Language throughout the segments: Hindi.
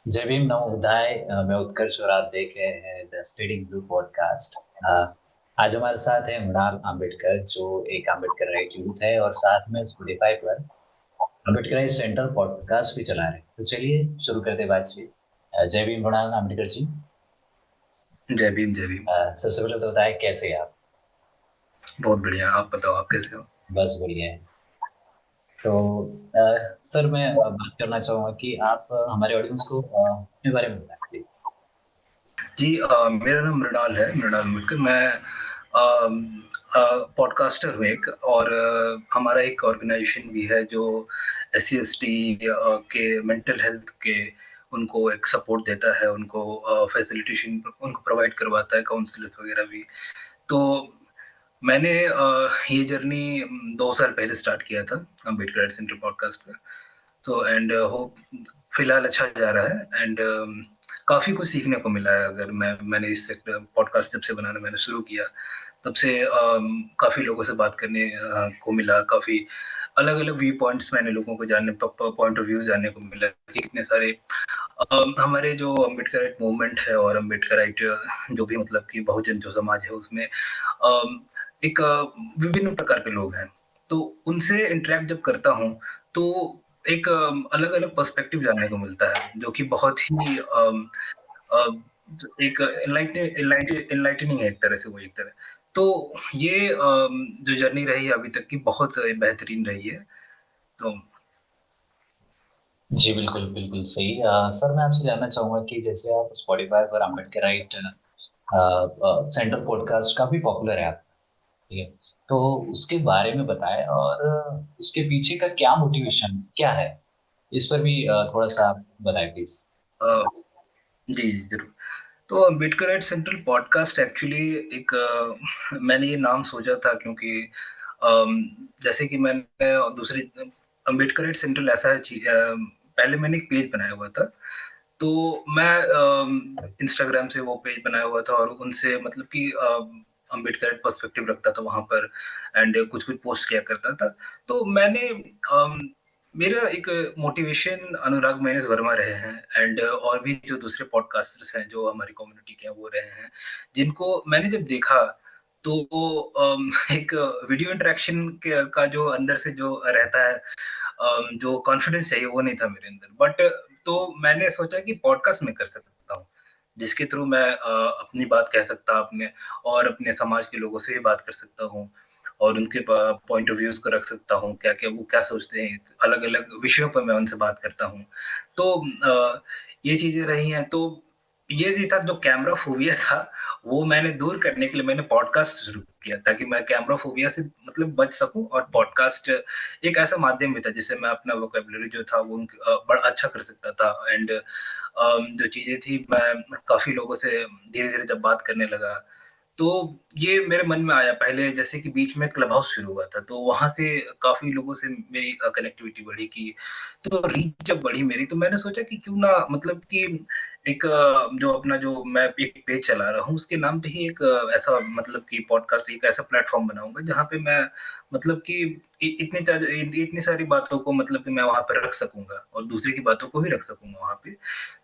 जय भीम नमो बुद्धाय। मैं उत्कर्ष और आप देख रहे हैं द स्टडी ब्लू पॉडकास्ट। आज हमारे साथ है मृणाल आम्बेडकर जो एक आम्बेडकर राइट यूथ है और साथ में स्पॉटिफाई पर अम्बेडकर सेंटर पॉडकास्ट भी चला रहे हैं। तो चलिए शुरू करते हैं बातचीत। जय भीम मृणाल आम्बेडकर जी। जय भीम जय भीम। सबसे पहले तो बताएं कैसे हैं आप। बहुत बढ़िया। आप बताओ, आप कैसे हो? बस बढ़िया है। तो सर मैं बात करना चाहूंगा कि आप हमारे ऑडियंस को अपने बारे में बताएं प्लीज। जी, मेरा नाम मृणाल है, मृणाल मिटकर। मैं पॉडकास्टर हूँ एक, और हमारा एक ऑर्गेनाइजेशन भी है जो SC ST के मेंटल हेल्थ के उनको एक सपोर्ट देता है, उनको फैसिलिटेशन उनको प्रोवाइड करवाता है, काउंसलर्स वगैरह भी। तो मैंने ये जर्नी 2 साल पहले स्टार्ट किया था अम्बेडकर राइट सेंटर पॉडकास्ट का। तो एंड हो फिलहाल अच्छा जा रहा है, एंड काफ़ी कुछ सीखने को मिला है। अगर मैंने इस पॉडकास्ट जब से बनाना मैंने शुरू किया, तब से काफ़ी लोगों से बात करने को मिला। काफ़ी अलग अलग व्यू पॉइंट्स मैंने लोगों को जानने पॉइंट ऑफ व्यू जानने को मिला कि कितने सारे हमारे जो अम्बेडकराइट मूवमेंट है और अम्बेडकराइट जो भी मतलब कि बहुजन जो समाज है उसमें एक विभिन्न प्रकार के लोग हैं। तो उनसे इंटरेक्ट जब करता हूँ तो एक अलग अलग पर्सपेक्टिव जानने को मिलता है, जो कि बहुत ही अ, एक इनलाइटनिंग है एक तरह से, वो एक तरह। तो ये जो जर्नी रही है अभी तक की, बहुत बेहतरीन रही है। तो जी बिल्कुल बिल्कुल सही। सर मैं आपसे जानना चाहूंगा कि जैसे आप स्पॉटिफाई पर अम्बेडकर राइट सेंटर पॉडकास्ट काफी पॉपुलर है आप, ठीक है। तो उसके बारे में बताएं और उसके पीछे का क्या मोटिवेशन क्या है, इस पर भी थोड़ा सा आप बताएं प्लीज। अ, जी, जी, ज़रूर। तो अम्बेडकराइट सेंट्रल पॉडकास्ट एक्चुअली एक मैंने ये नाम सोचा था क्योंकि जैसे कि मैंने दूसरी अम्बेडकराइट सेंट्रल ऐसा है पहले मैंने एक पेज बनाया हुआ था। तो मैं इंस्टाग्राम से वो पेज बनाया हुआ था और उनसे मतलब कि अम्बेडकराइट पर्सपेक्टिव रखता था वहाँ पर, एंड कुछ-कुछ पोस्ट किया करता था। तो मैंने अम, मेरा एक मोटिवेशन अनुराग महेश वर्मा रहे हैं, एंड और भी जो दूसरे पॉडकास्टर्स हैं जो हमारी कम्युनिटी के हैं वो रहे हैं, जिनको मैंने जब देखा तो एक वीडियो इंटरेक्शन का जो अंदर से जो रहता है, जो कॉन्फिडेंस चाहिए वो नहीं था मेरे अंदर। बट तो मैंने सोचा कि पॉडकास्ट में कर सकता हूँ, जिसके थ्रू मैं अपनी बात कह सकता अपने, और अपने समाज के लोगों से भी बात कर सकता हूँ, और उनके पॉइंट ऑफ व्यूज को रख सकता हूँ, क्या क्या वो क्या सोचते हैं, अलग अलग विषयों पर मैं उनसे बात करता हूँ। तो ये चीजें रही हैं। तो ये भी था, जो कैमरा फोबिया था वो मैंने दूर करने के लिए मैंने पॉडकास्ट शुरू किया, ताकि मैं कैमरा फोबिया से मतलब बच सकूं। और पॉडकास्ट एक ऐसा माध्यम भी था जिससे मैं अपना वोकेबलरी जो था वो बड़ा अच्छा कर सकता था। एंड जो चीजें थी, मैं काफी लोगों से धीरे धीरे जब बात करने लगा, तो ये मेरे मन में आया। पहले जैसे कि बीच में क्लब हाउस शुरू हुआ था, तो वहां से काफी लोगों से मेरी कनेक्टिविटी बढ़ी की, तो रीच जब बढ़ी मेरी, तो मैंने सोचा कि क्यों ना मतलब कि एक जो अपना जो मैं एक पेज चला रहा हूँ उसके नाम पे ही एक ऐसा मतलब कि पॉडकास्ट एक ऐसा प्लेटफॉर्म बनाऊंगा जहाँ पे मैं मतलब कि इतनी सारी बातों को मतलब कि मैं वहां पे रख सकूंगा और दूसरे की बातों को भी रख सकूंगा वहां पे।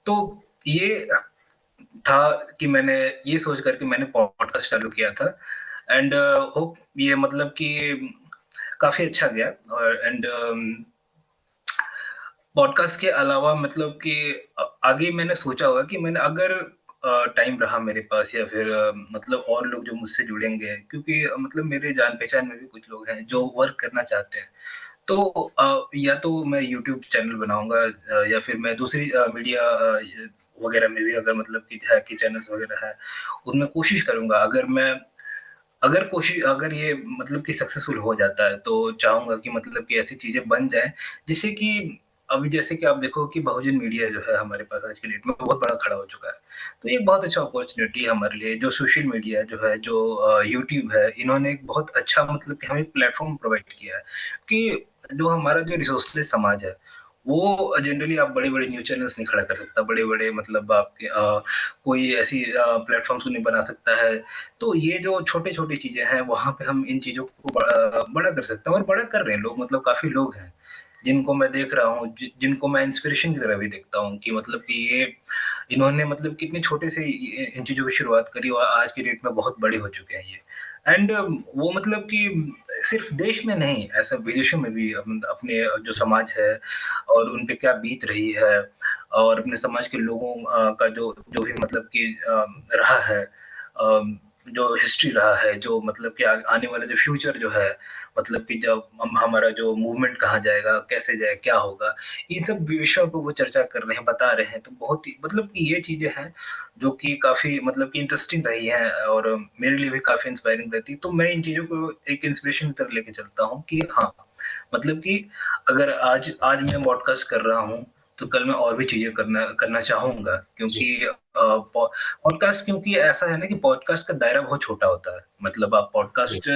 तो ये था कि मैंने ये सोच करके मैंने पॉडकास्ट चालू किया था, एंड होप ये मतलब कि काफी अच्छा गया। और एंड पॉडकास्ट के अलावा मतलब कि आगे मैंने सोचा होगा कि मैंने अगर टाइम रहा मेरे पास, या फिर मतलब और लोग जो मुझसे जुड़ेंगे, क्योंकि मतलब मेरे जान पहचान में भी कुछ लोग हैं जो वर्क करना चाहते हैं। तो या तो मैं यूट्यूब चैनल बनाऊंगा, या फिर मैं दूसरी मीडिया वगैरह में भी, अगर मतलब कि है कि चैनल्स वगैरह है, उनमें कोशिश करूंगा। अगर ये मतलब कि सक्सेसफुल हो जाता है तो चाहूँगा कि मतलब कि ऐसी चीज़ें बन जाएँ, जिससे कि अभी जैसे कि आप देखो कि बहुजन मीडिया जो है हमारे पास आज के डेट में बहुत बड़ा खड़ा हो चुका है। तो ये एक बहुत अच्छा अपॉर्च्युनिटी है हमारे लिए। जो सोशल मीडिया जो है, जो यूट्यूब है, इन्होंने एक बहुत अच्छा मतलब कि हमें प्लेटफ़ॉर्म प्रोवाइड किया है कि जो हमारा जो रिसोर्सलेस समाज है, वो जनरली आप बड़े-बड़े न्यूज़ चैनल्स नहीं खड़ा कर सकता। बड़े-बड़े मतलब आपके कोई ऐसी प्लेटफ़ॉर्म्स को नहीं बना सकता है। तो ये जो छोटे-छोटी चीज़ें हैं, वहाँ पे हम इन चीज़ों को बड़ा कर सकते हैं, और बड़ा कर रहे हैं लोग, मतलब काफ़ी लोग हैं, जिनको मैं देख रहा हूँ, जिनको मैं इंस्पिरेशन की तरह भी देखता हूँ कि मतलब कि ये इन्होंने मतलब कितने छोटे से इन चीज़ों की शुरुआत करी और आज की डेट में बहुत बड़े हो चुके हैं ये। एंड वो मतलब कि सिर्फ देश में नहीं, ऐसा विदेशों में भी अपने जो समाज है और उन पे क्या बीत रही है और अपने समाज के लोगों का जो जो भी मतलब कि रहा है, जो हिस्ट्री रहा है, जो मतलब कि आने वाला जो फ्यूचर जो है, मतलब कि जब हमारा जो मूवमेंट कहाँ जाएगा, कैसे जाए, क्या होगा, इन सब विषयों पे वो चर्चा कर रहे हैं, बता रहे हैं। तो बहुत ही मतलब कि ये चीज़ें हैं जो कि काफ़ी मतलब कि इंटरेस्टिंग रही हैं और मेरे लिए भी काफ़ी इंस्पायरिंग रहती है। तो मैं इन चीज़ों को एक इंस्पिरेशन की तरह लेके चलता हूँ कि हाँ, मतलब कि अगर आज आज मैं पॉडकास्ट कर रहा हूँ, तो कल मैं और भी चीज़ें करना करना चाहूँगा, जी क्योंकि पॉडकास्ट, क्योंकि ऐसा है ना कि पॉडकास्ट का दायरा बहुत छोटा होता है। मतलब आप जी पॉडकास्ट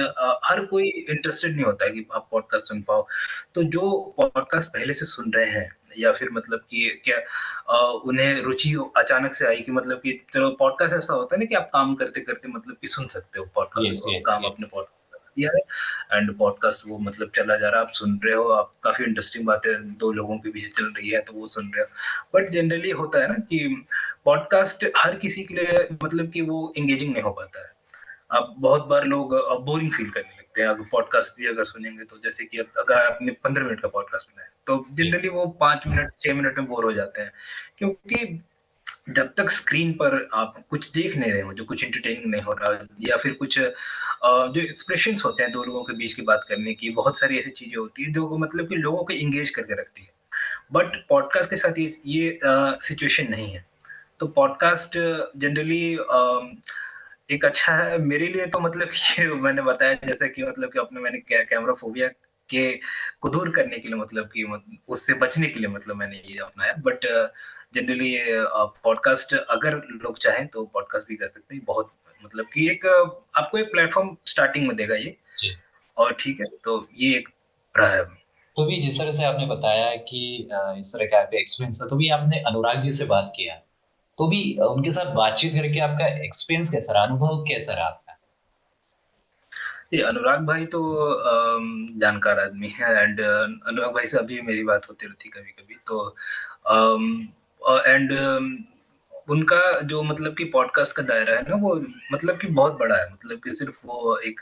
हर कोई इंटरेस्टेड नहीं होता है कि आप पॉडकास्ट सुन पाओ। तो जो पॉडकास्ट पहले से सुन रहे हैं या फिर मतलब कि क्या उन्हें रुचि अचानक से आई कि मतलब कि चलो पॉडकास्ट ऐसा होता है ना कि आप काम करते-करते मतलब कि सुन सकते हो पॉडकास्ट यस को, यस काम यस अपने पॉडकास्ट दिया है एंड पॉडकास्ट वो मतलब चला जा रहा है, आप सुन रहे हो, आप काफ़ी इंटरेस्टिंग बातें 2 लोगों के बीच चल रही है तो वो सुन रहे हो। बट जनरली होता है ना कि पॉडकास्ट हर किसी के लिए मतलब कि वो एंगेजिंग नहीं हो पाता है। अब बहुत बार लोग बोरिंग फील करने लगते हैं अगर पॉडकास्ट भी अगर सुनेंगे तो, जैसे कि अब अगर आपने 15 मिनट का पॉडकास्ट सुना है तो जी जनरली वो 5 मिनट 6 मिनट में बोर हो जाते हैं, क्योंकि जब तक स्क्रीन पर आप कुछ देख नहीं रहे हो, जो कुछ एंटरटेनिंग नहीं हो रहा या फिर कुछ जो एक्सप्रेशंस होते हैं 2 लोगों के बीच की बात करने की, बहुत सारी ऐसी चीज़ें होती हैं जो मतलब कि लोगों को एंगेज करके रखती है। बट पॉडकास्ट के साथ ये सिचुएशन नहीं है। तो पॉडकास्ट जनरली एक अच्छा है मेरे लिए, तो मतलब कि मैंने बताया जैसा कि मतलब कि अपने मैंने कैमरा फोबिया के को दूर करने के लिए मतलब कि उससे बचने के लिए मतलब मैंने ये अपनाया। बट जनरली पॉडकास्ट अगर लोग चाहें तो पॉडकास्ट भी कर सकते हैं। बहुत मतलब कि एक आपको एक प्लेटफ़ॉर्म स्टार्टिंग में देगा ये, जी और ठीक है, तो ये एक रहा है। तो भी जिस तरह से आपने बताया कि इस तरह का आपका एक्सपीरियंस था, तो भी आपने अनुराग जी से बात किया, तो भी उनके साथ बातचीत करके आपका एक्सपीरियंस कैसा रहा, अनुभव कैसा रहा आपका? ये अनुराग भाई तो जानकार आदमी है एंड अनुराग भाई से अभी मेरी बात होती रहती कभी-कभी, तो एंड उनका जो मतलब कि पॉडकास्ट का दायरा है ना वो मतलब कि बहुत बड़ा है। मतलब कि सिर्फ़ वो एक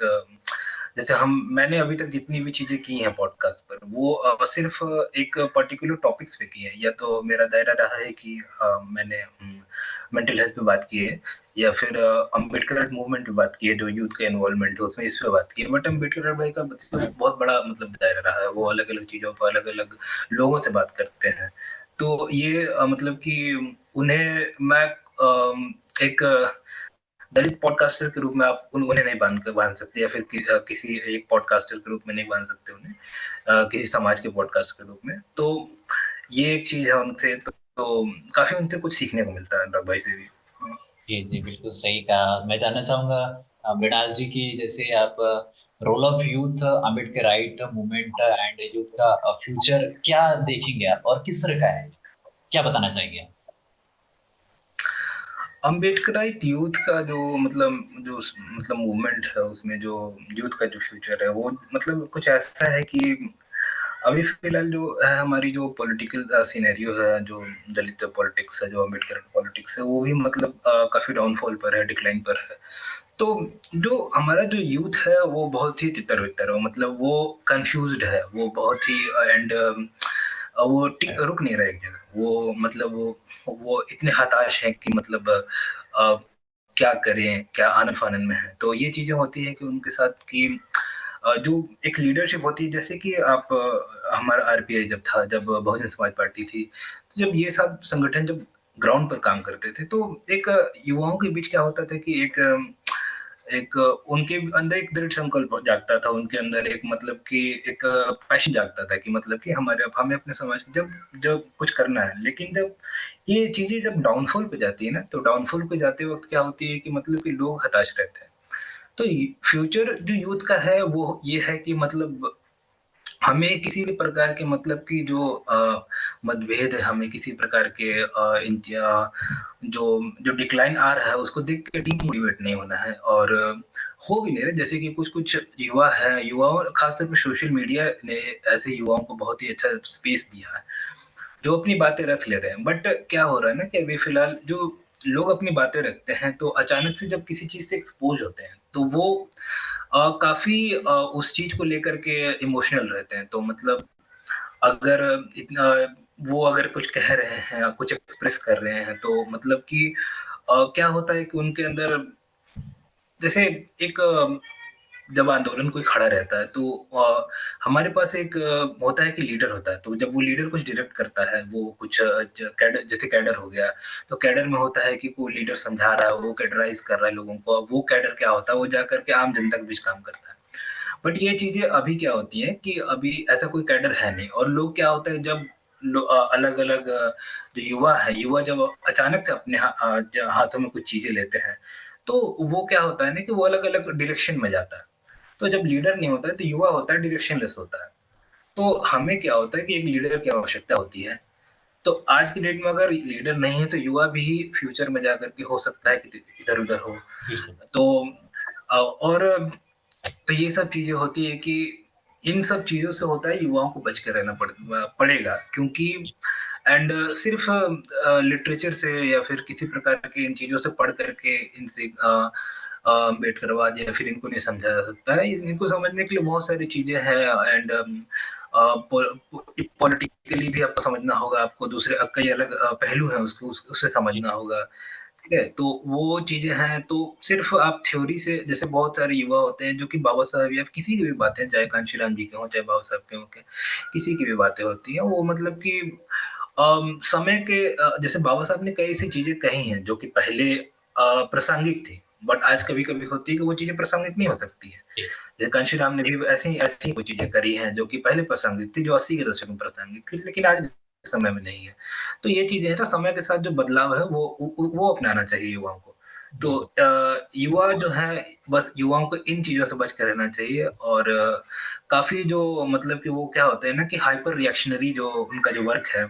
जैसे हम मैंने अभी तक जितनी भी चीज़ें की हैं पॉडकास्ट पर वो सिर्फ़ एक पर्टिकुलर टॉपिक्स पे की है। या तो मेरा दायरा रहा है कि मैंने मेंटल हेल्थ पे बात की है, या फिर अम्बेडकर मूवमेंट पे बात की है, जो यूथ का इन्वॉल्वमेंट है उसमें इस पे बात की है। बट अम्बेडकर भाई का मतलब बहुत बड़ा मतलब दायरा रहा है, वो अलग-अलग चीज़ों पर अलग-अलग लोगों से बात करते हैं। तो ये मतलब कि उन्हें मैं एक दलित पॉडकास्टर के रूप में आप उन्हें नहीं बाँध सकते, या फिर किसी एक पॉडकास्टर के रूप में नहीं बाँध सकते उन्हें किसी समाज के पॉडकास्ट के रूप में। तो ये एक चीज़ है उनसे, तो काफ़ी उनसे कुछ सीखने को मिलता है अनुराग भाई से भी। जी, जी, बिल्कुल सही कहा। मैं जानना चाहूँगा मृणाल जी की, जैसे आप role of youth Ambedkarite movement and youth का फ्यूचर क्या देखेंगे आप और किस तरह का है? क्या बताना चाहेंगे आप? अम्बेडकराइट यूथ का जो मतलब मतलब मूवमेंट है उसमें जो यूथ का जो फ्यूचर है वो मतलब कुछ ऐसा है कि अभी फिलहाल जो है हमारी जो पॉलिटिकल सिनेरियो है, जो दलित पॉलिटिक्स है, जो अम्बेडकर पॉलिटिक्स है, वो भी मतलब काफ़ी डाउनफॉल पर है, डिक्लाइन पर है। तो जो हमारा जो यूथ है वो बहुत ही तितर-बितर है, मतलब वो कन्फ्यूज़्ड है, वो बहुत ही एंड वो रुक नहीं रहा है एक जगह। वो मतलब वो इतने हताश हैं कि मतलब क्या करें, क्या आनन-फानन में हैं। तो ये चीज़ें होती हैं कि उनके साथ कि जो एक लीडरशिप होती है, जैसे कि आप हमारा आरपीआई जब था, जब बहुजन समाज पार्टी थी, तो जब ये सब संगठन जब ग्राउंड पर काम करते थे, तो एक युवाओं के बीच क्या होता था कि एक उनके अंदर एक दृढ़ संकल्प जागता था, उनके अंदर एक मतलब कि एक पैशन जागता था कि मतलब कि हमें अपने समाज के जब जब कुछ करना है। लेकिन जब ये चीज़ें जब डाउनफॉल पे जाती है ना, तो डाउनफॉल पे जाते वक़्त क्या होती है कि मतलब कि लोग हताश रहते हैं। तो फ्यूचर जो यूथ का है वो ये है कि मतलब हमें किसी भी प्रकार के मतलब की जो मतभेद है, हमें किसी प्रकार के जो जो डिक्लाइन आ रहा है उसको देख के डीमोटिवेट नहीं होना है, और हो भी नहीं रहे। जैसे कि कुछ युवा है, युवाओं खासतौर पर सोशल मीडिया ने ऐसे युवाओं को बहुत ही अच्छा स्पेस दिया है जो अपनी बातें रख ले रहे हैं। बट क्या हो रहा है ना कि अभी फिलहाल जो लोग अपनी बातें रखते हैं तो अचानक से जब किसी चीज से एक्सपोज होते हैं तो वो काफी उस चीज को लेकर के इमोशनल रहते हैं। तो मतलब अगर इतना वो अगर कुछ कह रहे हैं या कुछ एक्सप्रेस कर रहे हैं तो मतलब कि क्या होता है कि उनके अंदर जैसे एक जब आंदोलन कोई खड़ा रहता है तो हमारे पास एक होता है कि लीडर होता है। तो जब वो लीडर कुछ डायरेक्ट करता है, वो कुछ कैडर, जैसे कैडर हो गया, तो कैडर में होता है कि कोई लीडर समझा रहा है, वो कैडराइज कर रहा है लोगों को। अब वो कैडर क्या होता है, वो जाकर के आम जनता के बीच काम करता है। बट ये चीजें अभी क्या होती है कि अभी ऐसा कोई कैडर है नहीं, और लोग क्या होता है जब अलग अलग जो युवा है, युवा जब अचानक से अपने हाथों में कुछ चीजें लेते हैं तो वो क्या होता है ना कि वो अलग अलग डायरेक्शन में जाता है। तो जब लीडर नहीं होता है तो युवा होता है डायरेक्शनलेस होता है। तो हमें क्या होता है कि एक लीडर की आवश्यकता होती है। तो आज की डेट में अगर लीडर नहीं है तो युवा भी फ्यूचर में जाकर के हो सकता है कि इधर उधर हो। बिल्कुल। तो और तो ये सब चीजें होती है कि इन सब चीजों से होता है युवाओं को बच के रहना पड़ेगा, क्योंकि एंड सिर्फ लिटरेचर से या फिर किसी प्रकार के इन चीजों से पढ़ करके इनसे अम्बेडकरवाद या फिर इनको नहीं समझा जा सकता है। इनको समझने के लिए बहुत सारी चीजें हैं, एंड पॉलिटिकली भी आपको समझना होगा, आपको दूसरे कई अलग पहलू हैं उसको उससे समझना होगा। ठीक है, तो वो चीजें हैं। तो सिर्फ आप थ्योरी से, जैसे बहुत सारे युवा होते हैं जो कि बाबा साहब या किसी की भी बातें, चाहे कांशीराम जी के हों चाहे बाबा साहब के हों, किसी की भी बातें होती हैं, वो मतलब कि समय के जैसे बाबा साहब ने कई ऐसी चीजें कही हैं जो कि पहले प्रासंगिक थी, बट आज कभी कभी होती है कि वो चीजें प्रासंगिक नहीं हो सकती है। जैसे कांशीराम ने भी ऐसी ऐसी कोई चीजें करी हैं जो कि पहले प्रासंगिक थी, जो 80 के दशक में प्रासंगिक थी, लेकिन आज के समय में नहीं है। तो ये चीजें हैं, तो समय के साथ जो बदलाव है वो अपनाना चाहिए युवाओं को। तो बिल्कुल। युवा जो है, बस युवाओं को इन चीजों से बच कर रहना चाहिए। और काफी जो मतलब कि वो क्या होते हैं ना कि हाइपर रिएक्शनरी जो उनका जो वर्क है,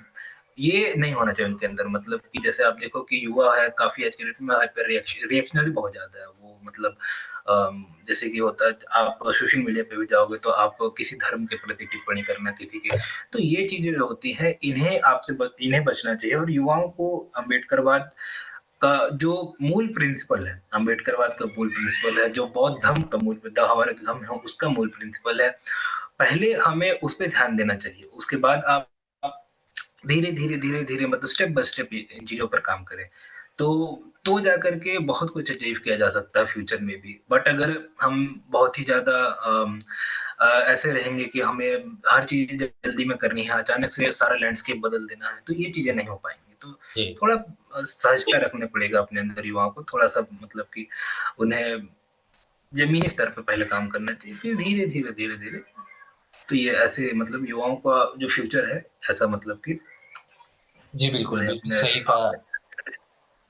ये नहीं होना चाहिए उनके अंदर। मतलब कि जैसे आप देखो कि युवा है काफी आज के डेट में हाइपर रिएक्शनरी बहुत ज्यादा है। वो मतलब जैसे कि होता है, आप सोशल मीडिया पे भी जाओगे तो आप किसी धर्म के प्रति टिप्पणी करना किसी के, तो ये चीजें जो होती हैं इन्हें इन्हें बचना चाहिए। और युवाओं को अम्बेडकरवाद का जो मूल प्रिंसिपल है, अम्बेडकरवाद का मूल प्रिंसिपल है, जो बौद्ध धर्म का मूल, हमारे धर्म है उसका मूल प्रिंसिपल है, पहले हमें उस पर ध्यान देना चाहिए। उसके बाद आप धीरे धीरे धीरे धीरे मतलब स्टेप बाय स्टेप इन चीजों पर काम करें। तो तो जा करके बहुत कुछ अचीव किया जा सकता है फ्यूचर में भी। बट अगर हम बहुत ही ज्यादा ऐसे रहेंगे कि हमें हर चीज जल्दी में करनी है, अचानक से सारा लैंडस्केप बदल देना है, तो ये चीजें नहीं हो पाएंगी। तो जी। थोड़ा सहजता रखने पड़ेगा अपने अंदर युवाओं को, थोड़ा सा मतलब कि उन्हें जमीनी स्तर पर पहले काम करना चाहिए, फिर धीरे धीरे धीरे धीरे। तो ये ऐसे मतलब युवाओं का जो फ्यूचर है, ऐसा मतलब कि जी, बिल्कुल, उन्हें बिल्कुल अपने सही कहा।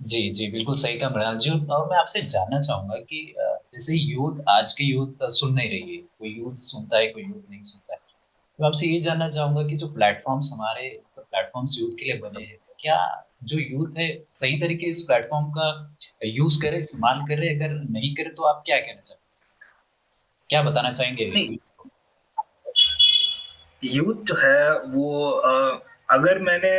जी, जी, बिल्कुल सही कहा मृणाल जी। और मैं आपसे जानना चाहूँगा कि जैसे यूथ, आज के यूथ सुन नहीं रही है, कोई यूथ सुनता है, कोई यूथ नहीं सुनता है। तो आपसे ये जानना चाहूँगा कि जो प्लेटफ़ॉर्म्स हमारे प्लेटफ़ॉर्म्स यूथ के लिए बने हैं, क्या जो यूथ है सही तरीके इस प्लेटफ़ॉर्म का यूज़ करे, इस्तेमाल करे? अगर नहीं करे तो आप क्या कहना चाहेंगे? क्या बताना चाहेंगे नहीं, यूथ को? यूथ जो है वो अगर मैंने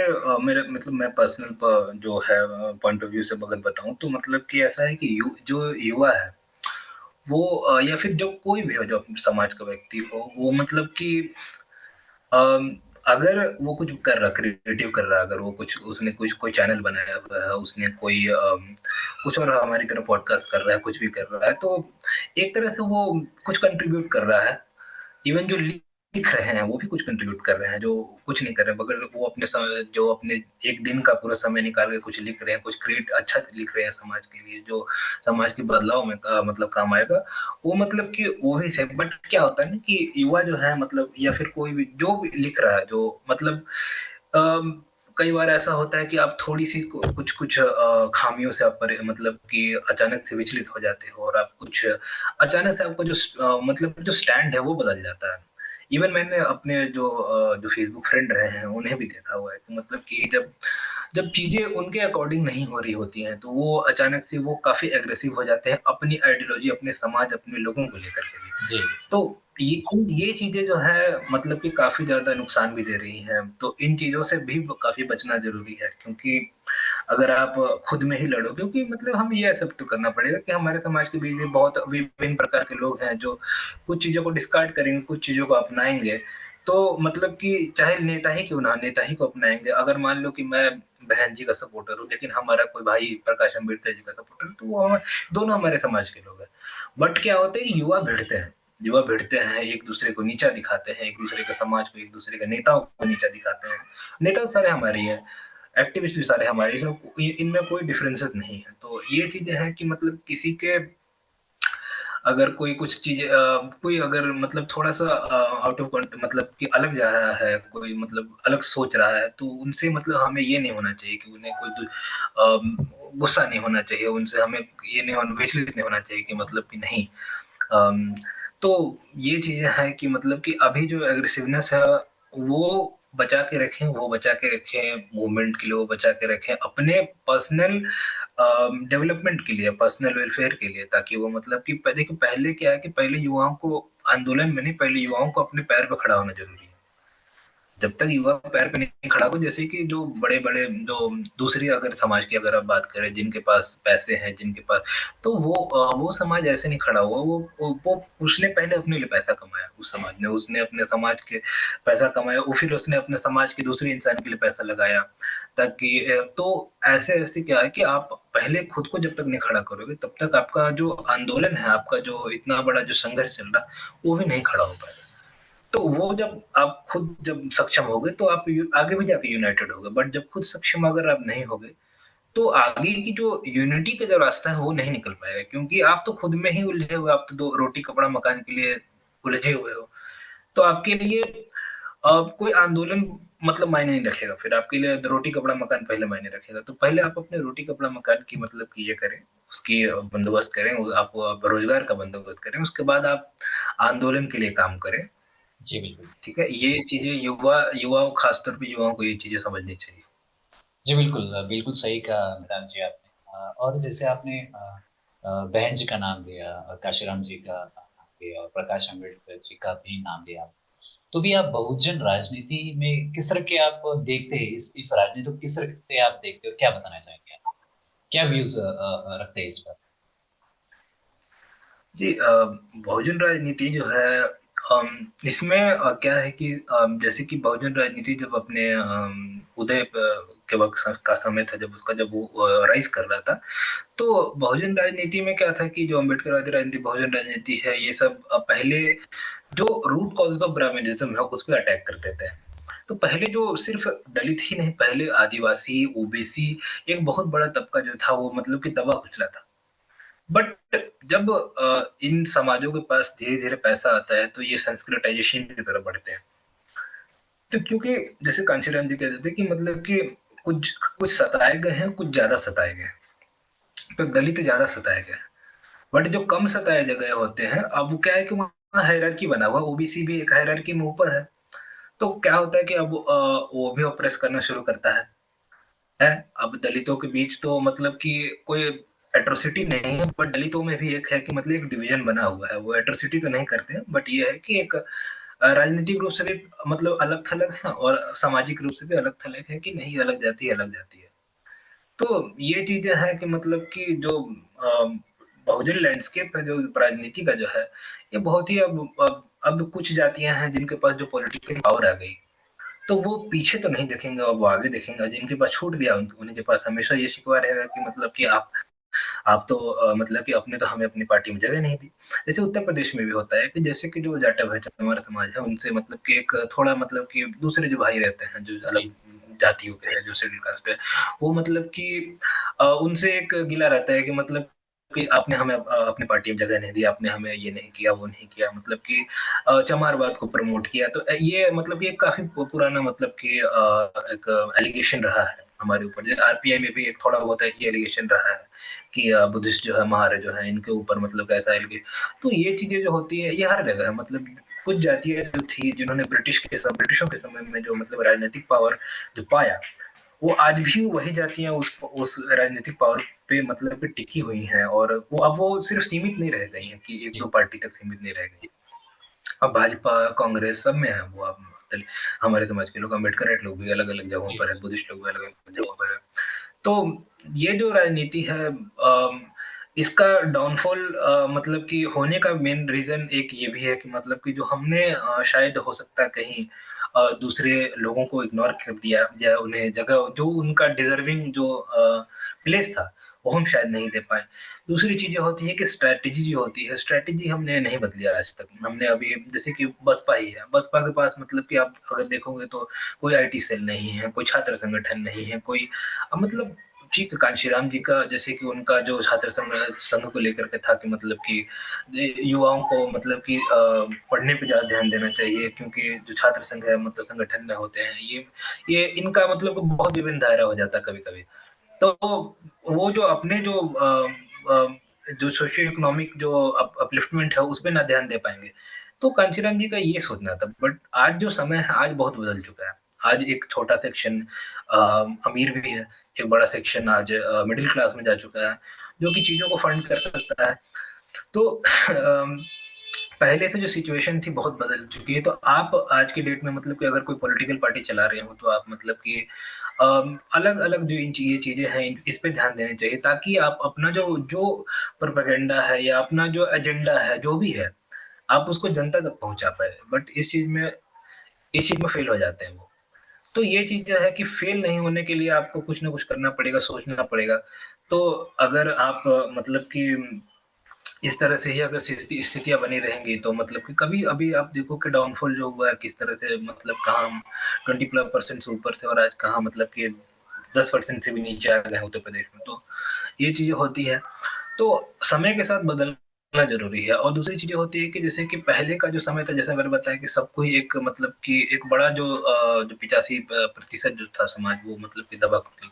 मेरे मतलब मैं पर्सनल जो है पॉइंट ऑफ व्यू से अगर बताऊं तो मतलब कि ऐसा है कि जो युवा है वो या फिर जो कोई भी हो, जो अपने समाज का व्यक्ति हो, वो मतलब कि अम, अगर वो कुछ कर रहा, क्रिएटिव कर रहा है, अगर वो कुछ उसने कुछ कोई चैनल बनाया हुआ है, उसने कोई कुछ और हमारी तरह पॉडकास्ट कर रहा है, कुछ भी कर रहा है, तो एक तरह से वो कुछ कंट्रीब्यूट कर रहा है। इवन जो लिख रहे हैं वो भी कुछ कंट्रीब्यूट कर रहे हैं, जो कुछ नहीं कर रहे हैं, मगर वो अपने समय, जो अपने एक दिन का पूरा समय निकाल के कुछ लिख रहे हैं, कुछ क्रिएट अच्छा लिख रहे हैं समाज के लिए, जो समाज के बदलाव में मतलब काम आएगा। वो मतलब कि वो भी सही। बट क्या होता है ना कि युवा जो है मतलब, या फिर कोई भी जो भी लिख रहा है, जो मतलब अम, कई बार ऐसा होता है कि आप थोड़ी सी कुछ कुछ खामियों से आप मतलब कि अचानक से विचलित हो जाते हो, और आप कुछ अचानक से आपको जो मतलब जो स्टैंड है वो बदल जाता है। इवन मैंने अपने जो फेसबुक फ्रेंड रहे हैं उन्हें भी देखा हुआ है कि मतलब कि जब जब चीजें उनके अकॉर्डिंग नहीं हो रही होती हैं तो वो अचानक से वो काफी एग्रेसिव हो जाते हैं अपनी आइडियोलॉजी, अपने समाज, अपने लोगों को लेकर के भी। जी। तो ये चीजें जो है मतलब कि काफी ज्यादा नुकसान भी दे रही हैं, तो इन चीजों से भी काफी बचना जरूरी है, क्योंकि अगर आप खुद में ही लड़ो, क्योंकि मतलब हमें ये एक्सेप्ट तो करना पड़ेगा कि हमारे समाज के बीच में बहुत विभिन्न प्रकार के लोग हैं जो कुछ चीजों को डिस्कार्ड करेंगे, कुछ चीजों को अपनाएंगे। तो मतलब कि चाहे नेता ही क्यों ना, नेता ही को अपनाएंगे। अगर मान लो कि मैं बहन जी का सपोर्टर हूँ, लेकिन हमारा कोई भाई प्रकाश अम्बेडकर जी का सपोर्टर, तो वो दोनों हमारे समाज के लोग हैं। बट क्या होता है कि युवा भिड़ते हैं, एक दूसरे को नीचा दिखाते हैं, एक दूसरे के समाज को, एक दूसरे के नेताओं को नीचा दिखाते हैं। नेता तो सारे हमारे ही हैं, एक्टिविस्ट भी सारे हमारे, सब इनमें कोई डिफरेंसेस नहीं है। तो ये चीजें हैं कि मतलब किसी के अगर कोई कुछ चीज कोई अगर मतलब थोड़ा सा आउट ऑफ मतलब कि अलग जा रहा है, कोई मतलब अलग सोच रहा है, तो उनसे मतलब हमें ये नहीं होना चाहिए कि उन्हें कोई गुस्सा नहीं होना चाहिए उनसे, हमें ये नहीं होना, विचलित नहीं होना चाहिए कि मतलब कि नहीं। अम, तो ये चीजें हैं कि मतलब कि अभी जो एग्रेसिवनेस है वो बचा के रखें, वो बचा के रखें मूवमेंट के लिए, वो बचा के रखें अपने पर्सनल डेवलपमेंट के लिए, पर्सनल वेलफेयर के लिए, ताकि वो मतलब कि देखिए पहले क्या है कि पहले युवाओं को आंदोलन में नहीं, पहले युवाओं को अपने पैर पर खड़ा होना जरूरी है। जब तक युवा पैर पे नहीं खड़ा हो, जैसे कि जो बड़े बड़े जो दूसरी अगर समाज की अगर आप बात करें, जिनके पास पैसे हैं, जिनके पास, तो वो समाज ऐसे नहीं खड़ा हुआ। वो उसने पहले अपने लिए पैसा कमाया, उस समाज ने, उसने अपने समाज के पैसा कमाया, और फिर उसने अपने समाज के दूसरे इंसान के लिए पैसा लगाया, ताकि तो ऐसे ऐसे क्या है कि आप पहले खुद को जब तक नहीं खड़ा करोगे तब तक आपका जो आंदोलन है, आपका जो इतना बड़ा जो संघर्ष चल रहा, वो भी नहीं खड़ा हो पाएगा। तो वो जब आप खुद जब सक्षम होगे तो आप आगे भी जाके यूनाइटेड होगे, बट जब खुद सक्षम अगर आप नहीं होगे तो आगे की जो यूनिटी का जो रास्ता है वो नहीं निकल पाएगा, क्योंकि आप तो खुद में ही उलझे हुए, आप तो दो रोटी कपड़ा मकान के लिए उलझे हुए हो। तो आपके लिए कोई आंदोलन मतलब मायने नहीं रखेगा, फिर आपके लिए रोटी कपड़ा मकान पहले मायने रखेगा। तो पहले आप अपने रोटी कपड़ा मकान की मतलब की ये करें, उसकी बंदोबस्त करें, आप रोजगार का बंदोबस्त करें, उसके बाद आप आंदोलन के लिए काम करें। जी, बिल्कुल। ठीक है, ये चीजें युवाओं, खासतौर पे युवाओं को ये चीजें समझनी चाहिए। जी, बिल्कुल बिल्कुल सही कहा मिराज जी आपने। और जैसे आपने बहन जी का नाम लिया और काशीराम जी का नाम लिया और प्रकाश अम्बेडकर जी का भी नाम लिया। तो भी आप बहुजन राजनीति में किस तरह के आप देखते हैं, इस राजनीति को किस तरह से आप देखते हो, क्या बताना चाहेंगे आप? क्या व्यूज रखते हैं इस पर? जी, बहुजन राजनीति जो है, इसमें क्या है कि जैसे कि बहुजन राजनीति जब अपने उदय के वक्त का समय था, जब उसका जब वो राइज कर रहा था, तो बहुजन राजनीति में क्या था कि जो अम्बेडकरवादी राजनीति, बहुजन राजनीति है, ये सब पहले जो रूट कॉजेज ऑफ ब्राह्मणिज्म है उस पर अटैक करते थे। तो पहले जो सिर्फ दलित ही नहीं, पहले आदिवासी, ओबीसी, एक बहुत बड़ा तबका जो था वो मतलब कि दबा कुचला था। बट जब इन समाजों के पास धीरे धीरे पैसा आता है तो ये संस्कृताइजेशन की तरफ बढ़ते हैं। तो क्योंकि जैसे कांशीराम जी कहते थे कि मतलब कि कुछ कुछ सताए गए हैं, कुछ ज्यादा सताए गए हैं। तो दलित ज्यादा सताए गए हैं, बट जो कम सताए गए होते हैं, अब वो क्या है कि वहाँ हायरार्की बना हुआ, ओबीसी भी एक हायरार्की में ऊपर है। तो क्या होता है कि अब वो भी ऑप्रेस करना शुरू करता है। अब दलितों के बीच तो मतलब कि कोई एट्रोसिटी नहीं है, बट दलितों में भी एक है कि मतलब एक डिवीजन बना हुआ है। वो एट्रोसिटी तो नहीं करते हैं, बट ये है कि एक राजनीतिक रूप से भी मतलब अलग थलग है, और सामाजिक रूप से भी अलग थलग है कि नहीं, अलग जाति अलग जाति है। तो ये चीजें हैं कि मतलब कि जो बहुजन लैंडस्केप है, जो राजनीति का जो है, ये बहुत ही अब कुछ जातियां हैं जिनके पास जो पॉलिटिकल पावर आ गई, तो वो पीछे तो नहीं देखेंगे और वो आगे देखेंगे। जिनके पास छूट गया उनके पास हमेशा ये शिकवा रहेगा कि मतलब कि आप तो मतलब कि अपने तो हमें अपनी पार्टी में जगह नहीं दी। जैसे उत्तर प्रदेश में भी होता है कि जैसे कि जो जाटा भाई हमारा समाज है, उनसे मतलब कि एक थोड़ा मतलब कि दूसरे जो भाई रहते हैं जो अलग जी। जातियों के हैं, जो शेड्यूल कास्ट है, वो मतलब कि उनसे एक गिला रहता है कि मतलब कि आपने हमें अपनी पार्टी में जगह नहीं दी, आपने हमें ये नहीं किया, वो नहीं किया, मतलब कि चमारवाद को प्रमोट किया। तो ये मतलब ये काफी पुराना मतलब कि एक एलिगेशन रहा है हमारे ऊपर। जैसे आरपीआई में भी एक थोड़ा बहुत है ये एलिगेशन रहा है कि बुद्धिस्ट जो है, महारे जो है, इनके ऊपर मतलब ऐसा एलिगेशन। तो ये चीजें जो होती है ये हर जगह है, मतलब कुछ जातियां जो थी जिन्होंने ब्रिटिशों के समय में जो मतलब राजनीतिक पावर जो पाया, वो आज भी वही जातियां उस राजनीतिक पावर पे मतलब कि टिकी हुई हैं, और वो सिर्फ सीमित नहीं रह गई हैं कि एक दो पार्टी तक सीमित नहीं रह गई। अब भाजपा कांग्रेस सब में है वो। अब हमारे समाज के लोग, अम्बेडकर लोग भी अलग अलग जगहों पर है, बुद्धिस्ट लोग भी अलग अलग जगहों पर है। तो ये जो राजनीति है, इसका डाउनफॉल मतलब कि होने का मेन रीजन एक ये भी है कि मतलब कि जो हमने शायद हो सकता है कहीं दूसरे लोगों को इग्नोर कर दिया, या उन्हें जगह जो उनका डिजर्विंग जो प्लेस था वो हम शायद नहीं दे पाए। दूसरी चीजें होती है कि स्ट्रैटेजी जो होती है, स्ट्रैटेजी हमने नहीं बदली आज तक। हमने अभी जैसे कि बसपा ही है, बसपा के पास मतलब कि आप अगर देखोगे तो कोई आईटी सेल नहीं है, कोई छात्र संगठन नहीं है, कोई मतलब जी कांशीराम जी का जैसे कि उनका जो छात्र संघ को लेकर के था कि मतलब कि युवाओं को मतलब कि पढ़ने पे ज्यादा ध्यान देना चाहिए, क्योंकि जो छात्र संघ है मतलब संगठन में होते हैं, ये इनका मतलब बहुत विभिन्न दायरा हो जाता है कभी कभी। तो वो जो अपने जो सोशियो इकोनॉमिक जो अपलिफ्टमेंट है उस पर ना ध्यान दे पाएंगे। तो कांशीराम जी का ये सोचना था, बट आज जो समय है आज बहुत बदल चुका है। आज एक छोटा सेक्शन अमीर भी है, एक बड़ा सेक्शन आज मिडिल क्लास में जा चुका है, जो कि चीजों को फंड कर सकता है। तो पहले से जो सिचुएशन थी बहुत बदल चुकी है। तो आप आज की डेट में मतलब कि अगर कोई पॉलिटिकल पार्टी चला रहे हो तो आप मतलब कि अलग अलग जो ये चीजें हैं इस पे ध्यान देने चाहिए, ताकि आप अपना जो जो प्रोपेगेंडा है या अपना जो एजेंडा है जो भी है, आप उसको जनता तक पहुंचा पाए। बट इस चीज में फेल हो जाते हैं वो। तो ये चीज है कि फेल नहीं होने के लिए आपको कुछ ना कुछ करना पड़ेगा, सोचना पड़ेगा। तो अगर आप मतलब कि इस तरह से ही अगर स्थितियां बनी रहेंगी तो मतलब कि कभी अभी आप देखो कि डाउनफॉल जो हुआ है किस तरह से, मतलब कहाँ हम 20+% से ऊपर थे और आज कहाँ मतलब कि 10% से भी नीचे आ गए उत्तर प्रदेश में। तो ये चीजें होती है। तो समय के साथ बदलना जरूरी है। और दूसरी चीजें होती है कि जैसे कि पहले का जो समय था, जैसे मैंने बताया कि सबको ही एक मतलब कि एक बड़ा जो 85% जो था समाज, वो मतलब कि दबा कर था।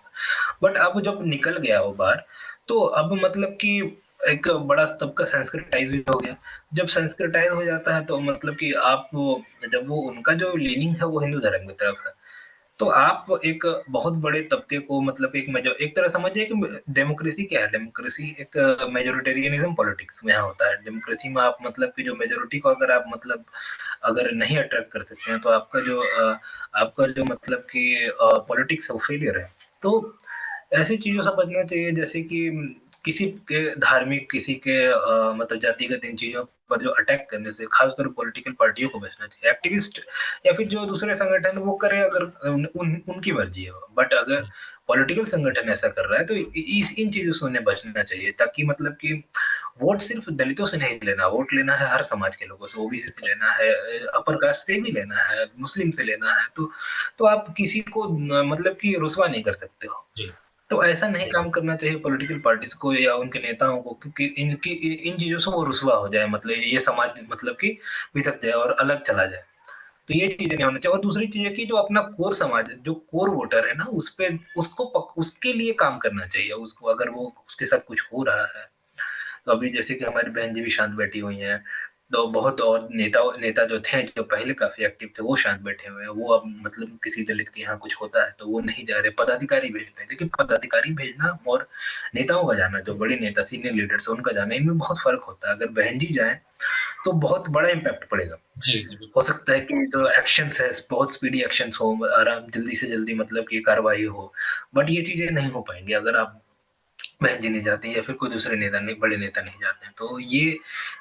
बट अब जब निकल गया वो बाहर, तो अब मतलब कि एक बड़ा तबका संस्कृताइज भी हो गया। जब संस्कृताइज हो जाता है तो मतलब कि आप जब वो उनका जो लीनिंग है वो हिंदू धर्म की तरफ है, तो आप एक बहुत बड़े तबके को मतलब एक तरह समझिए कि डेमोक्रेसी क्या है। डेमोक्रेसी एक मेजोरिटेरियनिज्म पॉलिटिक्स में यहाँ होता है। डेमोक्रेसी में आप मतलब कि जो मेजोरिटी को अगर आप मतलब अगर नहीं अट्रैक्ट कर सकते हैं तो आपका जो मतलब कि पॉलिटिक्स है वो फेलियर है। तो ऐसी चीजों से बचना चाहिए, जैसे कि किसी के धार्मिक, किसी के मतलब जातिगत इन चीजों पर जो अटैक करने से, खासतौर पॉलिटिकल पार्टियों को बचना चाहिए। एक्टिविस्ट या फिर जो दूसरे संगठन वो करे, अगर उनकी मर्जी है। बट अगर पॉलिटिकल संगठन ऐसा कर रहा है तो इन चीजों से उन्हें बचना चाहिए, ताकि मतलब कि वोट सिर्फ दलितों से नहीं लेना, वोट लेना है हर समाज के लोगों से, ओबीसी से लेना है, अपर कास्ट से भी लेना है, मुस्लिम से लेना है। तो आप किसी को मतलब कि रुसवा नहीं कर सकते हो। तो ऐसा नहीं काम करना चाहिए पॉलिटिकल पार्टीज को या उनके नेताओं को, क्योंकि इन चीजों से वो रुसवा हो जाए, मतलब ये समाज मतलब कि बिथक जाए और अलग चला जाए। तो ये चीजें नहीं होना चाहिए। और दूसरी चीज है कि जो अपना कोर समाज है, जो कोर वोटर है ना, उसके लिए काम करना चाहिए। उसको अगर वो उसके साथ कुछ हो रहा है, तो अभी जैसे कि हमारी बहन जी भी शांत बैठी हुई हैं, तो बहुत और नेता जो थे, जो पहले काफी एक्टिव थे, वो शांत बैठे हुए हैं। वो अब मतलब किसी दलित के यहाँ कुछ होता है तो वो नहीं जा रहे, पदाधिकारी भेज रहे हैं। लेकिन पदाधिकारी भेजना और नेताओं का जाना, जो बड़े नेता सीनियर लीडर्स है उनका जाना, इनमें बहुत फर्क होता है। अगर बहन जी जाए तो बहुत बड़ा इम्पैक्ट पड़ेगा। हो सकता है कि जो एक्शंस है बहुत स्पीडी एक्शंस हो, आराम जल्दी से जल्दी मतलब कि कार्रवाई हो। बट ये चीजें नहीं हो पाएंगी अगर आप बहन जी नहीं जाती या फिर कोई दूसरे नेता नहीं, बड़े नेता नहीं जाते हैं। तो ये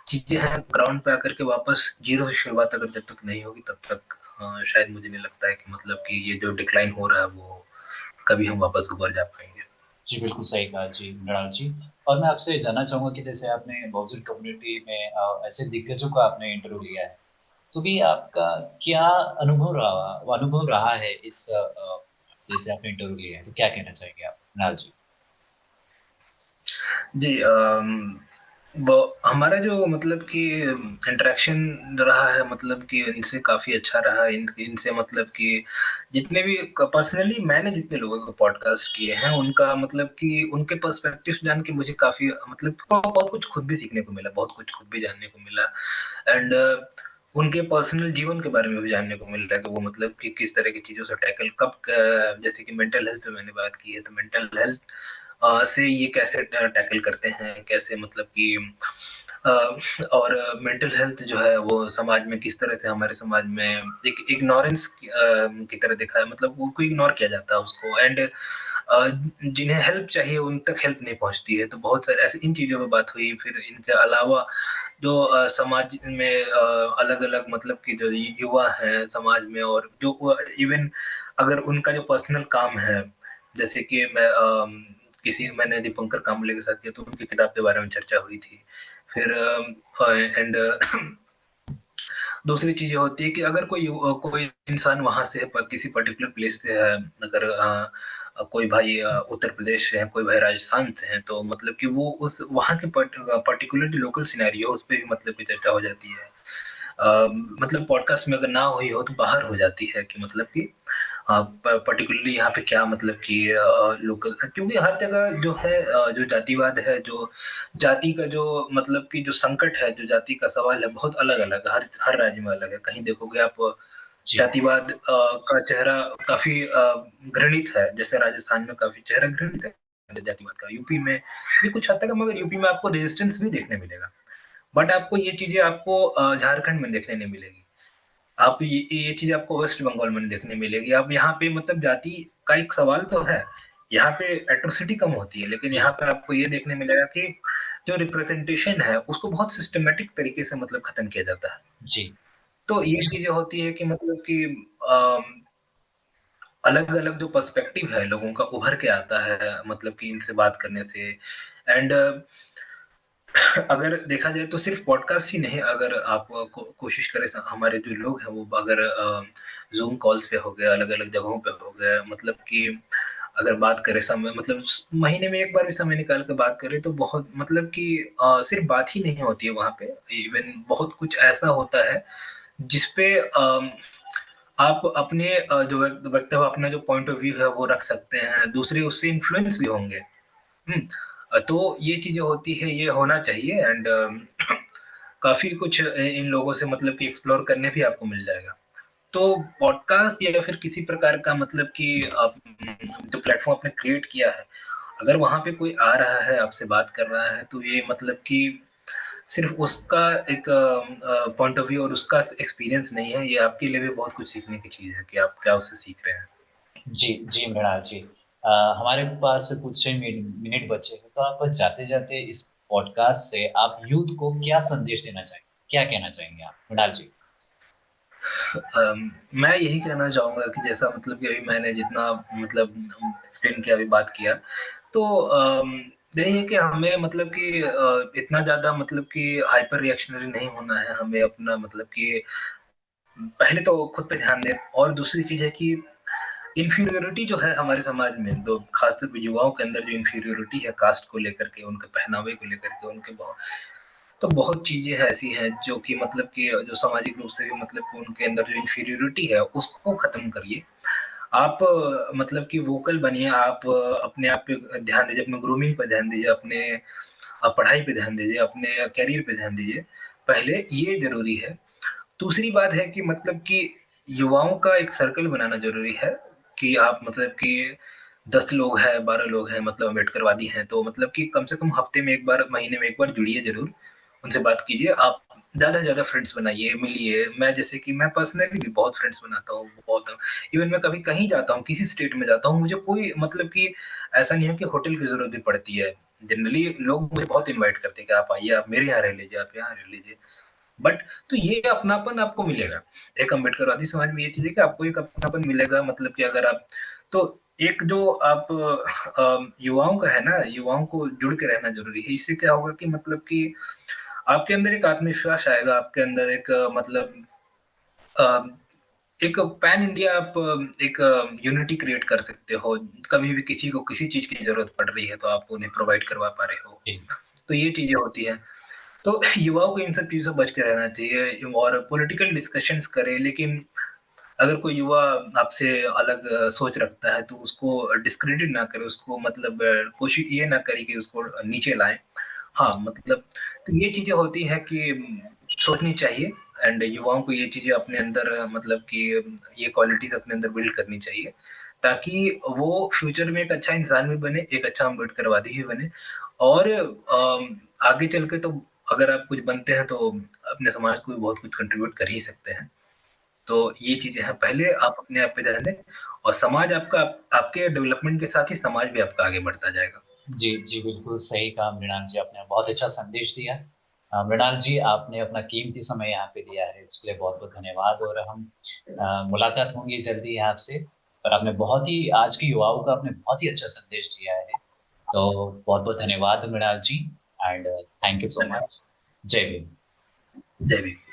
चीजें हैं ग्राउंड पे आकर के वापस जीरो से शुरुआत अगर जब तक नहीं होगी तब तक शायद मुझे नहीं लगता है कि मतलब कि ये जो डिक्लाइन हो रहा है वो कभी हम वापस उबर जा पाएंगे। जी बिल्कुल सही कहा जी मृणाल जी। और मैं आपसे जानना चाहूंगा कि जैसे आपने बहुजन कम्युनिटी में ऐसे दिग्गजों का आपने इंटरव्यू लिया है, तो भी आपका क्या अनुभव रहा है इस जैसे आपने इंटरव्यू लिया है, तो क्या कहना चाहेंगे आप मृणाल जी? जी हमारा जो मतलब कि इंटरेक्शन रहा है मतलब कि इनसे काफ़ी अच्छा रहा। इनसे मतलब कि जितने भी पर्सनली मैंने जितने लोगों को पॉडकास्ट किए हैं उनका मतलब कि उनके पर्सपेक्टिव जान के मुझे काफ़ी मतलब बहुत कुछ खुद भी सीखने को मिला, बहुत कुछ खुद भी जानने को मिला। एंड उनके पर्सनल जीवन के बारे में भी जानने को मिल रहा है कि वो मतलब कि किस तरह की चीज़ों से टैकल जैसे कि मेंटल हेल्थ पे मैंने बात की है, तो मेंटल हेल्थ से ये कैसे टैकल करते हैं, कैसे मतलब कि अ, और मेंटल हेल्थ जो है वो समाज में किस तरह से, हमारे समाज में एक इग्नोरेंस की तरह देखा है, मतलब उनको इग्नोर किया जाता है उसको, एंड जिन्हें हेल्प चाहिए उन तक हेल्प नहीं पहुंचती है। तो बहुत सारे ऐसे इन चीज़ों पे बात हुई। फिर इनके अलावा जो समाज में अलग-अलग मतलब कि जो युवा हैं समाज में, और जो इवन अगर उनका जो पर्सनल काम है, जैसे कि मैंने दीपंकर कामले के साथ किया तो उनकी किताब के बारे में चर्चा हुई थी। फिर एंड दूसरी चीज़ ये होती है कि अगर कोई इंसान वहाँ से है, किसी पर्टिकुलर प्लेस से है, अगर कोई भाई उत्तर प्रदेश से है, कोई भाई राजस्थान से है, तो मतलब कि वो उस वहाँ के पर्टिकुलर लोकल सिनेरियो उस पे भी मतलब की चर्चा हो जाती है। मतलब पॉडकास्ट में अगर ना हुई हो तो बाहर हो जाती है कि मतलब कि पर्टिकुलरली यहाँ पे क्या मतलब कि लोकल, क्योंकि हर जगह जो है जो जातिवाद है, जो जाति का जो मतलब कि जो संकट है, जो जाति का सवाल है, बहुत अलग-अलग हर हर राज्य में अलग है। कहीं देखोगे आप जी जातिवाद का चेहरा काफ़ी घृणित है, जैसे राजस्थान में काफ़ी चेहरा घृणित है जातिवाद का। यूपी में भी कुछ हद तक है, मगर यूपी में आपको रेजिस्टेंस भी देखने मिलेगा। बट आपको ये चीज़ें आपको झारखंड में देखने नहीं मिलेगी। आप ये चीज़ आपको वेस्ट बंगाल में नहीं देखने मिलेगी। अब यहाँ पे मतलब जाति का एक सवाल तो है, यहाँ पे एट्रोसिटी कम होती है, लेकिन यहाँ जी पे आपको ये देखने मिलेगा कि जो रिप्रेजेंटेशन है, उसको बहुत सिस्टमैटिक तरीके से मतलब खत्म किया जाता है। जी तो ये चीज़ें होती है कि मतलब कि अम, अलग-अलग जो पर्सपेक्टिव है लोगों का उभर के आता है, मतलब कि इनसे बात करने से। एंड अगर देखा जाए तो सिर्फ पॉडकास्ट ही नहीं, अगर आप कोशिश करें, हमारे जो लोग हैं वो अगर जूम कॉल्स पे हो गए, अलग अलग जगहों पे हो गए, मतलब कि अगर बात करें समय, मतलब महीने में एक बार भी समय निकाल के बात करें, तो बहुत मतलब कि सिर्फ बात ही नहीं होती है वहाँ पे, इवन बहुत कुछ ऐसा होता है जिसपे आप अपने जो वक्तव्य, अपना जो पॉइंट ऑफ व्यू है वो रख सकते हैं, दूसरे उससे इन्फ्लुएंस भी होंगे। हुँ, तो ये चीज़ें होती है, ये होना चाहिए। एंड काफ़ी कुछ इन लोगों से मतलब कि एक्सप्लोर करने भी आपको मिल जाएगा। तो पॉडकास्ट या फिर किसी प्रकार का मतलब कि आप जो प्लेटफ़ॉर्म आपने क्रिएट किया है, अगर वहाँ पे कोई आ रहा है, आपसे बात कर रहा है, तो ये मतलब कि सिर्फ़ उसका एक पॉइंट ऑफ व्यू और उसका एक्सपीरियंस नहीं है, ये आपके लिए भी बहुत कुछ सीखने की चीज़ है कि आप क्या उससे सीख रहे हैं। जी जी मृणाल जी, हमारे पास कुछ ही मिनट बचे हैं, तो आप जाते-जाते इस पॉडकास्ट से आप यूथ को क्या संदेश देना चाहेंगे? क्या कहना चाहेंगे आप? मृणाल जी। मैं यही कहना चाहूँगा कि जैसा मतलब कि अभी मैंने जितना मतलब एक्सप्लेन किया, अभी बात किया, तो यही है कि हमें मतलब कि इतना ज़्यादा मतलब कि हाइपर रिएक्शनरी नहीं होना है, हमें अपना मतलब कि पहले तो खुद पे ध्यान दें, और दूसरी चीज़ है कि इन्फीरियरिटी जो है हमारे समाज में, तो खासतौर पे युवाओं के अंदर जो इन्फीरियरिटी है कास्ट को लेकर के, उनके पहनावे को लेकर के, उनके तो बहुत चीज़ें ऐसी हैं जो कि मतलब कि जो सामाजिक रूप से भी मतलब कि उनके अंदर जो इन्फीरियरिटी है उसको ख़त्म करिए। आप मतलब कि वोकल बनिए, आप अपने आप पे ध्यान दीजिए, अपने ग्रूमिंग पे ध्यान दीजिए, अपने पढ़ाई पे ध्यान दीजिए, अपने करियर पे ध्यान दीजिए। पहले ये ज़रूरी है। दूसरी बात है कि मतलब कि युवाओं का एक सर्कल बनाना ज़रूरी है, कि आप मतलब कि 10 लोग हैं, 12 लोग हैं, मतलब अम्बेडकरवादी हैं, तो मतलब कि कम से कम हफ्ते में 1 बार, महीने में 1 बार जुड़िए ज़रूर, उनसे बात कीजिए। आप ज़्यादा से ज़्यादा फ्रेंड्स बनाइए, मिलिए। मैं जैसे कि मैं पर्सनली भी बहुत फ्रेंड्स बनाता हूँ, बहुत। इवन मैं कभी कहीं जाता हूँ, किसी स्टेट में जाता हूँ, मुझे कोई मतलब कि ऐसा नहीं है कि होटल की ज़रूरत भी पड़ती है। जनरली लोग मुझे बहुत इनवाइट करते हैं कि आप आइए, आप मेरे यहाँ रह लीजिए, आप यहाँ रह लीजिए। बट तो ये अपनापन आपको मिलेगा। एक अम्बेडकरवादी समाज में ये चीज़ है कि आपको एक अपनापन मिलेगा, मतलब कि अगर आप तो एक जो आप युवाओं का है ना, युवाओं को जुड़ के रहना ज़रूरी है। इससे क्या होगा कि मतलब कि आपके अंदर एक आत्मविश्वास आएगा, आपके अंदर एक मतलब अ, एक पैन इंडिया आप एक यूनिटी क्रिएट कर सकते हो। कभी भी किसी को किसी चीज़ की ज़रूरत पड़ रही है, तो आप उन्हें प्रोवाइड करवा पा रहे हो। जी, तो ये चीज़ें होती हैं। तो युवाओं को इन सब चीज़ों से बच के रहना चाहिए, और पॉलिटिकल डिस्कशंस करें, लेकिन अगर कोई युवा आपसे अलग सोच रखता है, तो उसको डिस्क्रेडिट ना करें, उसको मतलब कोशिश ये ना करें कि उसको नीचे लाएँ। हाँ, जी, मतलब तो ये चीज़ें होती हैं कि सोचनी चाहिए। एंड युवाओं को ये चीजें अपने अंदर मतलब कि ये क्वालिटीज अपने अंदर बिल्ड करनी चाहिए, ताकि वो फ्यूचर में एक अच्छा इंसान भी बने, एक अच्छा अम्बेडकरवादी भी बने, और आगे चल के तो अगर आप कुछ बनते हैं तो अपने समाज को भी बहुत कुछ कंट्रीब्यूट कर ही सकते हैं। तो ये चीजें हैं, पहले आप अपने आप पे ध्यान दें, और समाज आपका आपके डेवलपमेंट के साथ ही समाज भी आपका आगे बढ़ता जाएगा। जी, जी, बिल्कुल सही कहा मृणाल जी, आपने बहुत अच्छा संदेश दिया। मृणाल जी, आपने अपना कीमती समय यहाँ पे दिया है, उसके लिए बहुत-बहुत धन्यवाद और हम मुलाकात होंगी जल्दी आपसे। और आपने बहुत ही आज के युवाओं को आपने बहुत ही अच्छा संदेश दिया है। तो बहुत-बहुत धन्यवाद मृणाल जी एंड थैंक यू सो धन्यवाद। मच। जय भीम। जय भीम।